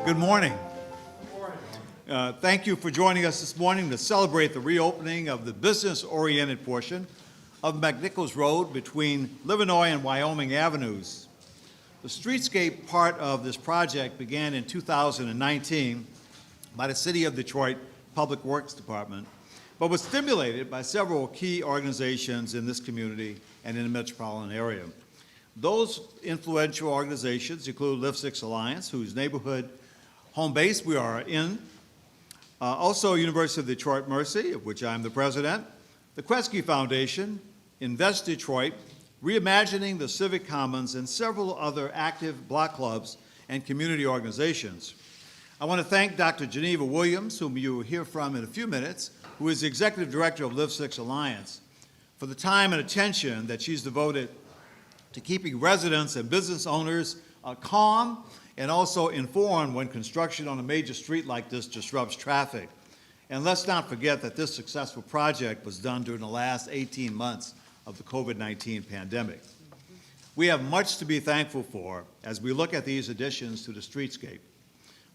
Good morning. Thank you for joining us this morning to celebrate the reopening of the business-oriented portion of McNichols Road between Livernois and Wyoming Avenues. The Streetscape part of this project began in 2019 by the City of Detroit Public Works Department, but was stimulated by several key organizations in this community and in the metropolitan area. Those influential organizations include Live6 Alliance, whose neighborhood home base we are in, also University of Detroit Mercy, of which I'm the president, the Kresge Foundation, Invest Detroit, Reimagining the Civic Commons, and several other active block clubs and community organizations. I want to thank Dr. Geneva Williams, whom you will hear from in a few minutes, who is the Executive Director of Live6 Alliance, for the time and attention that she's devoted to keeping residents and business owners calm and also informed when construction on a major street like this disrupts traffic. And let's not forget that this successful project was done during the last 18 months of the COVID-19 pandemic. We have much to be thankful for as we look at these additions to the streetscape.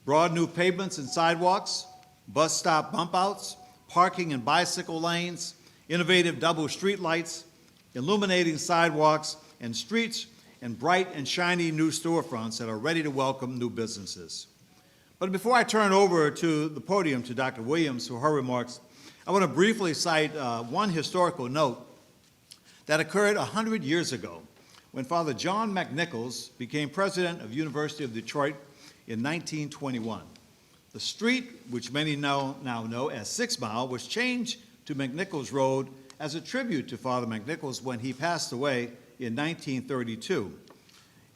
Broad new pavements and sidewalks, bus stop bump outs, parking and bicycle lanes, innovative double street lights, illuminating sidewalks and streets, and bright and shiny new storefronts that are ready to welcome new businesses. But before I turn over to the podium to Dr. Williams for her remarks, I want to briefly cite one historical note that occurred 100 years ago when Father John McNichols became president of University of Detroit in 1921. The street, which many now know as 6 Mile, was changed to McNichols Road as a tribute to Father McNichols when he passed away in 1932.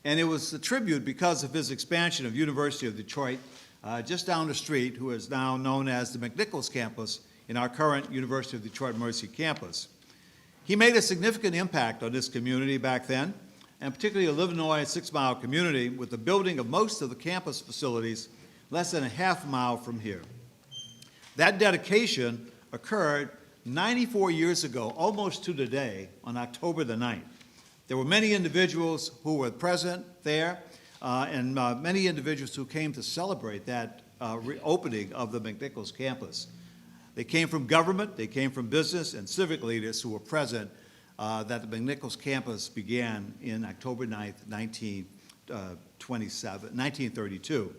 And it was a tribute because of his expansion of University of Detroit just down the street, who is now known as the McNichols campus in our current University of Detroit Mercy campus. He made a significant impact on this community back then, and particularly the Livernois 6 Mile community, with the building of most of the campus facilities less than a half mile from here. That dedication occurred 94 years ago, almost to the day, on October the 9th. There were many individuals who were present there, and many individuals who came to celebrate that reopening of the McNichols campus. They came from government, they came from business and civic leaders who were present that the McNichols campus began in October 9th, 1932.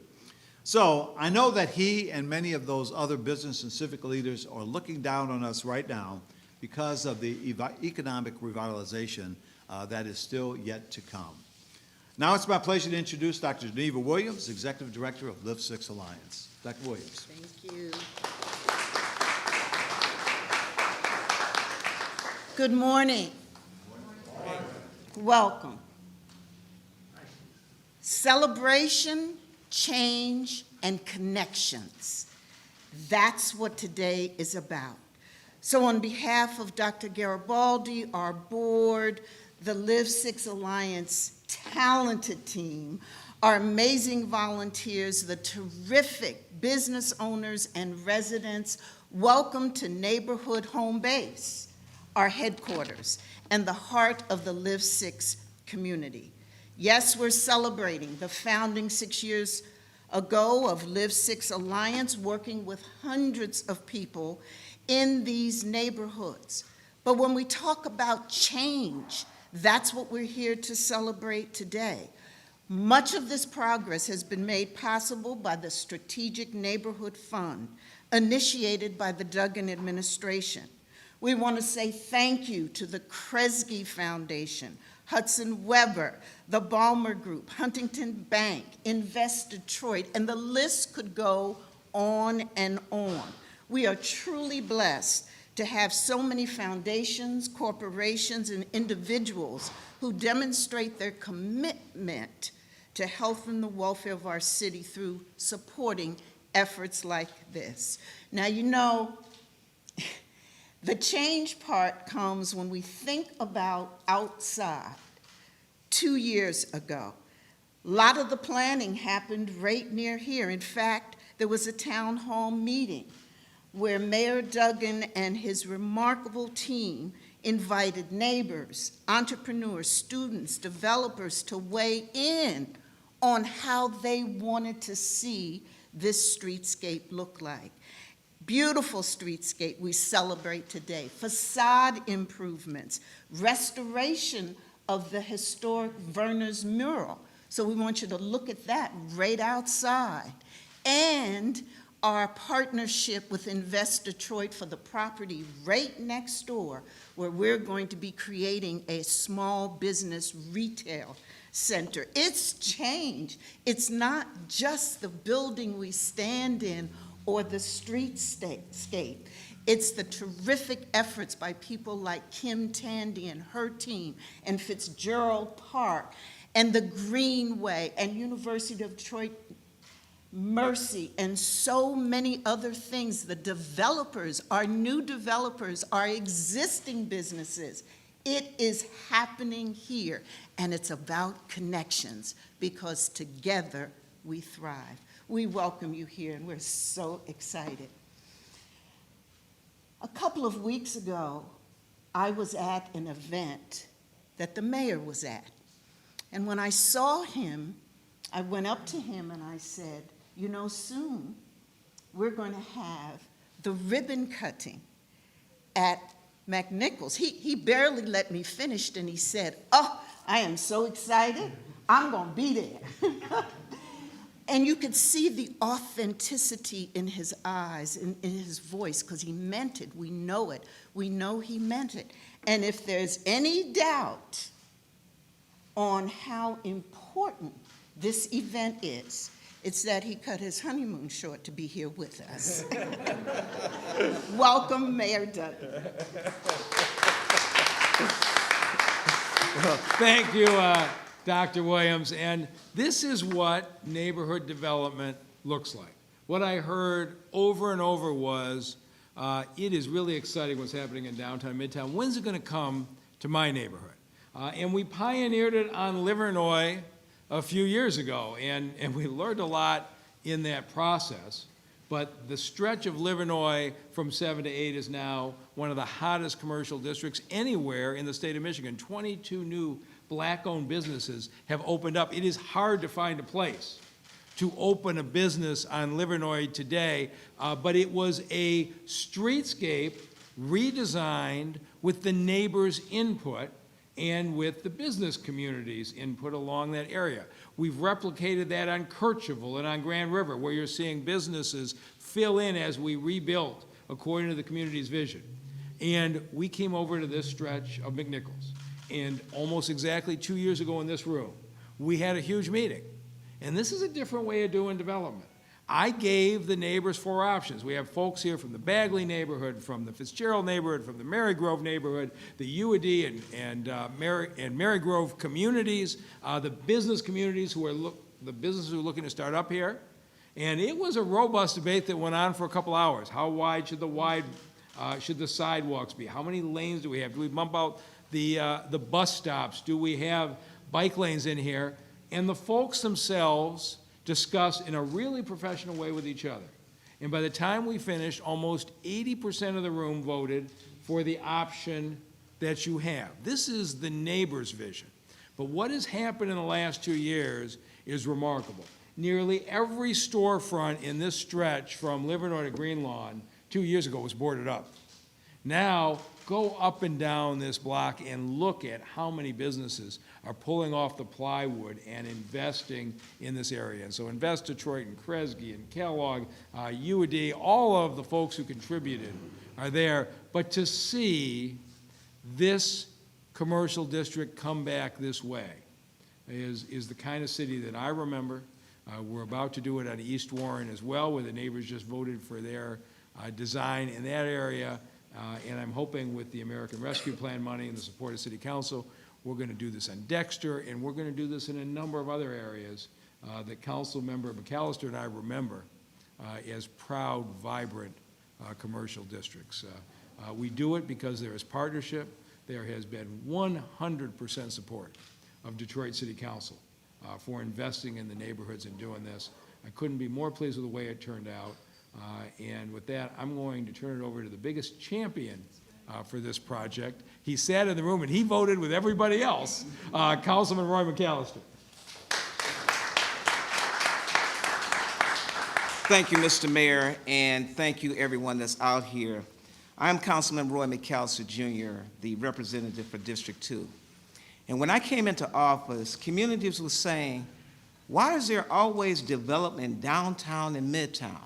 So I know that he and many of those other business and civic leaders are looking down on us right now because of the economic revitalization that is still yet to come. Now it's my pleasure to introduce Dr. Geneva Williams, Executive Director of Live6 Alliance. Dr. Williams. Thank you. Good morning. Good morning. Welcome. Celebration, change, and connections. That's what today is about. So on behalf of Dr. Garibaldi, our board, the Live6 Alliance talented team, our amazing volunteers, the terrific business owners and residents, welcome to Neighborhood Home Base, our headquarters, and the heart of the Live6 community. Yes, we're celebrating the founding 6 years ago of Live6 Alliance, working with hundreds of people in these neighborhoods. But when we talk about change, that's what we're here to celebrate today. Much of this progress has been made possible by the Strategic Neighborhood Fund, initiated by the Duggan administration. We want to say thank you to the Kresge Foundation, Hudson Weber, the Balmer Group, Huntington Bank, Invest Detroit, and the list could go on and on. We are truly blessed to have so many foundations, corporations, and individuals who demonstrate their commitment to health and the welfare of our city through supporting efforts like this. Now, you know, the change part comes when we think about outside. 2 years ago, a lot of the planning happened right near here. In fact, there was a town hall meeting where Mayor Duggan and his remarkable team invited neighbors, entrepreneurs, students, developers to weigh in on how they wanted to see this streetscape look like. Beautiful streetscape we celebrate today, facade improvements, restoration of the historic Verner's mural. So we want you to look at that right outside. And our partnership with Invest Detroit for the property right next door, where we're going to be creating a small business retail center. It's changed. It's not just the building we stand in or the streetscape. It's the terrific efforts by people like Kim Tandy and her team, and Fitzgerald Park, and the Greenway, and University of Detroit Mercy, and so many other things. The developers, our new developers, our existing businesses. It is happening here, and it's about connections, because together we thrive. We welcome you here, and we're so excited. A couple of weeks ago, I was at an event that the mayor was at. And when I saw him, I went up to him and I said, you know, soon we're going to have the ribbon cutting at McNichols. He barely let me finish, and he said, oh, I am so excited. I'm going to be there. And you could see the authenticity in his eyes, in his voice, because he meant it. We know it. We know he meant it. And if there's any doubt on how important this event is, it's that he cut his honeymoon short to be here with us. Welcome, Mayor Dudley. Well, thank you, Dr. Williams. And this is what neighborhood development looks like. What I heard over and over was, it is really exciting what's happening in downtown Midtown. When's it going to come to my neighborhood? And we pioneered it on Livernois a few years ago, and we learned a lot in that process. But the stretch of Livernois from 7 to 8 is now one of the hottest commercial districts anywhere in the state of Michigan. 22 new black-owned businesses have opened up. It is hard to find a place to open a business on Livernois today, but it was a streetscape redesigned with the neighbors' input and with the business community's input along that area. We've replicated that on Kercheval and on Grand River, where you're seeing businesses fill in as we rebuilt according to the community's vision. And we came over to this stretch of McNichols, and almost exactly 2 years ago in this room, we had a huge meeting. And this is a different way of doing development. I gave the neighbors 4 options. We have folks here from the Bagley neighborhood, from the Fitzgerald neighborhood, from the Marygrove neighborhood, the UAD and Marygrove communities, the business communities who are the businesses who are looking to start up here. And it was a robust debate that went on for a couple hours. How wide should the sidewalks be? How many lanes do we have? Do we bump out the bus stops? Do we have bike lanes in here? And the folks themselves discuss in a really professional way with each other. And by the time we finished, almost 80% of the room voted for the option that you have. This is the neighbor's vision. But what has happened in the last 2 years is remarkable. Nearly every storefront in this stretch from Livernois to Green Lawn 2 years ago was boarded up. Now, go up and down this block and look at how many businesses are pulling off the plywood and investing in this area. And so Invest Detroit and Kresge and Kellogg, UAD, all of the folks who contributed are there. But to see this commercial district come back this way is the kind of city that I remember. We're about to do it on East Warren as well, where the neighbors just voted for their design in that area. And I'm hoping with the American Rescue Plan money and the support of City Council, we're going to do this on Dexter, and we're going to do this in a number of other areas that Council Member McAllister and I remember as proud, vibrant commercial districts. We do it because there is partnership. There has been 100% support of Detroit City Council for investing in the neighborhoods and doing this. I couldn't be more pleased with the way it turned out. And with that, I'm going to turn it over to the biggest champion for this project. He sat in the room and he voted with everybody else, Councilman Roy McAllister. Thank you, Mr. Mayor, and thank you, everyone that's out here. I'm Councilman Roy McNichols Jr., the representative for District 2. And when I came into office, communities were saying, why is there always development downtown and midtown?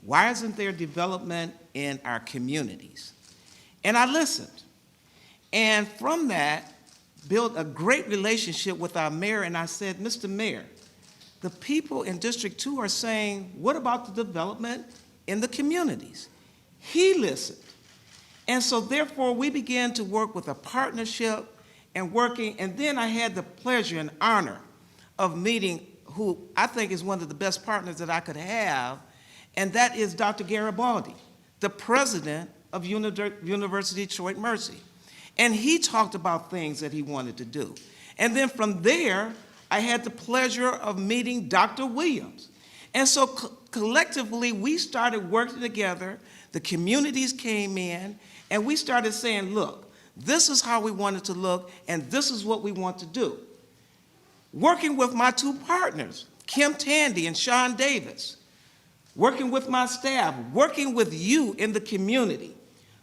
Why isn't there development in our communities? And I listened. And from that, built a great relationship with our mayor, and I said, Mr. Mayor, the people in District 2 are saying, what about the development in the communities? He listened. And so therefore, we began to work with a partnership and working, and then I had the pleasure and honor of meeting who I think is one of the best partners that I could have, and that is Dr. Garibaldi, the president of University of Detroit Mercy. And he talked about things that he wanted to do. And then from there, I had the pleasure of meeting Dr. Williams. And so collectively, we started working together, the communities came in, and we started saying, look, this is how we want it to look, and this is what we want to do. Working with my two partners, Kim Tandy and Sean Davis, working with my staff, working with you in the community,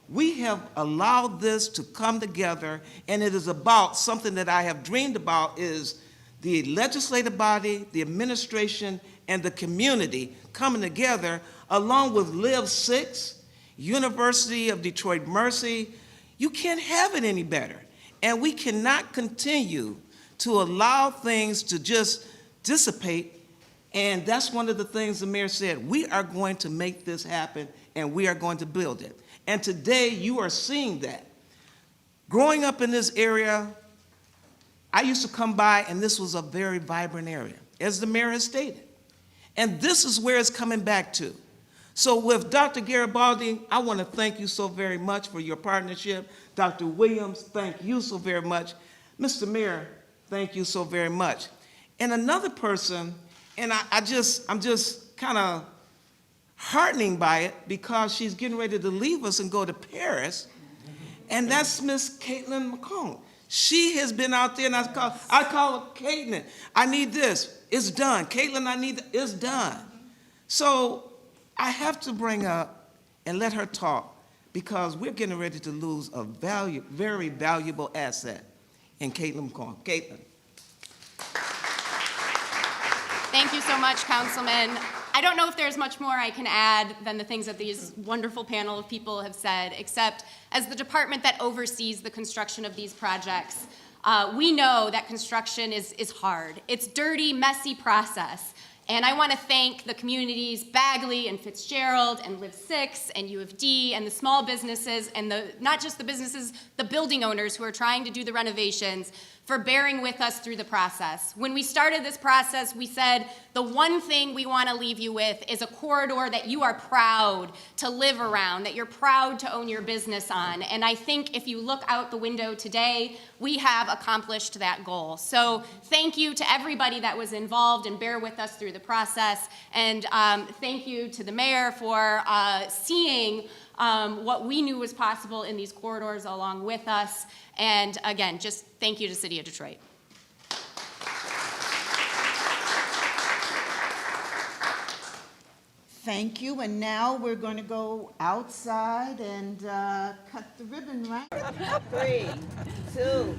we have allowed this to come together, and it is about something that I have dreamed about is the legislative body, the administration, and the community coming together along with Live6, University of Detroit Mercy. You can't have it any better. And we cannot continue to allow things to just dissipate. And that's one of the things the mayor said. We are going to make this happen, and we are going to build it. And today, you are seeing that. Growing up in this area, I used to come by, and this was a very vibrant area, as the mayor has stated. And this is where it's coming back to. So with Dr. Garibaldi, I want to thank you so very much for your partnership. Dr. Williams, thank you so very much. Mr. Mayor, thank you so very much. And another person, and I'm just kind of heartening by it because she's getting ready to leave us and go to Paris, and that's Miss Caitlin McComb. She has been out there, and I call her Caitlin. I need this. It's done. Caitlin, I need it's done. So I have to bring up and let her talk because we're getting ready to lose a very valuable asset in Caitlin McComb. Caitlin. Thank you so much, Councilman. I don't know if there's much more I can add than the things that these wonderful panel of people have said, except as the department that oversees the construction of these projects, we know that construction is hard. It's dirty, messy process. And I want to thank the communities, Bagley and Fitzgerald and Live6 and U of D and the small businesses and not just the businesses, the building owners who are trying to do the renovations for bearing with us through the process. When we started this process, we said the one thing we want to leave you with is a corridor that you are proud to live around, that you're proud to own your business on. And I think if you look out the window today, we have accomplished that goal. So thank you to everybody that was involved and bear with us through the process. And thank you to the mayor for seeing what we knew was possible in these corridors along with us. And again, just thank you to City of Detroit. Thank you, and now we're going to go outside and cut the ribbon, right? 3, 2,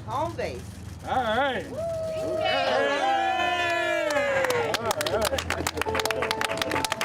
home base. All right. All right.